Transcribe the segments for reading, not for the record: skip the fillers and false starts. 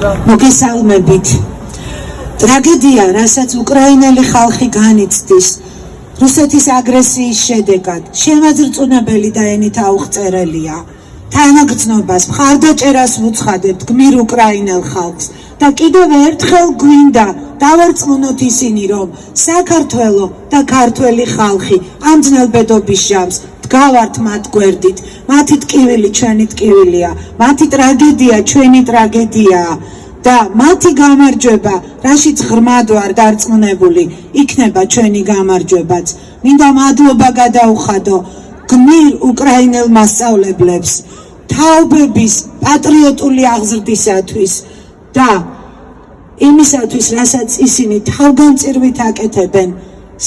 მოგესალმებით. ტრაგედია, რასაც უკრაინელი ხალხი განიცდის რუსეთის აგრესიის შედეგად, შემაძრწუნებელი და ენით აუღწერელია. თანაგრძნობას, მხარდაჭერას ვუცხადებთ გმირ უკრაინელ ხალხს და კიდევ ერთხელ გვინდა დავარწმუნოთ ისინი, რომ საქართველო და ქართველი ხალხი ამ ძნელბედობის ჟამს დგავართ მათ გვერდით, მათი ტკივილი ჩვენი ტკივილია, მათი ტრაგედია ჩვენი ტრაგედიაა და მათი გამარჯვება, რაშიც ღრმად ვარ დარწმუნებული, იქნება ჩვენი გამარჯვებაც. მინდა მადლობა გადაუხადო გმირ უკრაინელ მასწავლებლებს თაობების პატრიოტული აღზრდისათვის და იმისათვის, რასაც ისინი თავგანწირვით აკეთებენ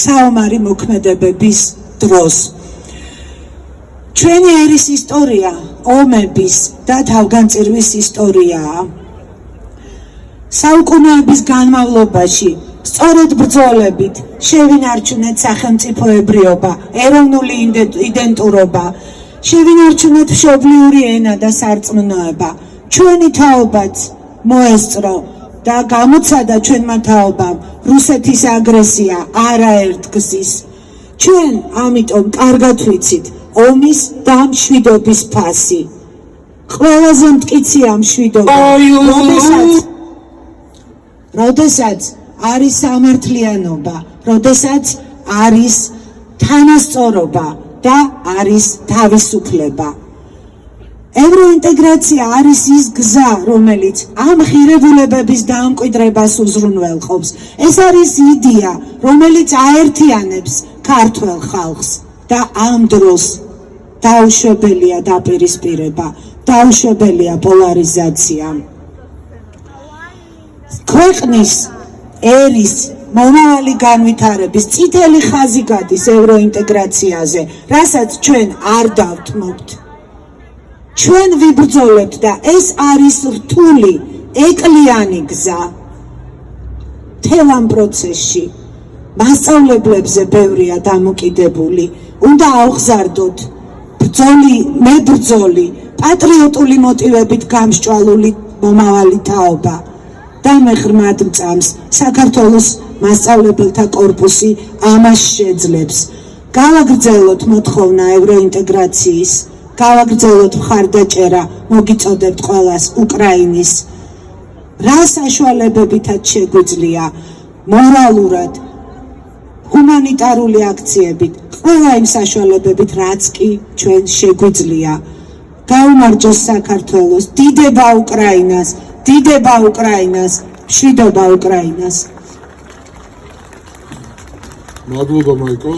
საომარი მოქმედებების დროს. ჩვენი ერის ისტორია ომების და თავგანწირვის ისტორიაა. საუკუნეების განმავლობაში სწორედ ბრძოლებით შევინარჩუნეთ სახელმწიფოებრიობა, ეროვნული იდენტურობა, შევინარჩუნეთ მშობლიური ენა და სარწმუნოება. ჩვენი თაობაც მოესწრო და გამოცადა ჩვენმა თაობამ რუსეთის აგრესია არაერთ გზის. ჩვენ ამიტომ კარგად ვიცით ომის და მშვიდობის ფასი. ყველაზე მტკიცია მშვიდობა, როდესაც არის სამართლიანობა, როდესაც არის თანასწორობა და არის თავისუფლება. ევროინტეგრაცია არის ის გზა, რომელიც ამ ღირებულებების დამკვიდრებას უზრუნველყოფს. ეს არის იდეა, რომელიც აერთიანებს ქართველ ხალხს და ამ დროს დაუშვებელია დაპირისპირება, დაუშვებელია პოლარიზაცია. ქვეყნის ერის მომავალი განვითარების წითელი ხაზი გადის ევროინტეგრაციაზე, რასაც ჩვენ არ დავთმობთ. ჩვენ ვიბრძოლებთ და ეს არის რთული, ეკლიანი გზა. მთელ ამ პროცესში მასწავლებლებზე ბევრია დამოკიდებული. უნდა ავღზარდოთ მებრძოლი, პატრიოტული მოტივებით გამსჭვალული მომავალი თაობა და მე ღრმად მწამს საქართველოს მასწავლებელთა კორპუსი ამას შეძლებს. გავაგრძელოთ მოთხოვნა ევროინტეგრაციის, გავაგრძელოთ მხარდაჭერა, მოგიწოდებთ ყველას უკრაინის. რა საშუალებებითაც შეგვიძლია მორალურად, ჰუმანიტარული აქციებით, ყველა იმ საშუალებებით, რაც კი ჩვენ შეგვიძლია. გაუმარჯოს საქართველოს, დიდება უკრაინას, დიდება უკრაინას, მშვიდობა უკრაინას. მადლობა მაიკო.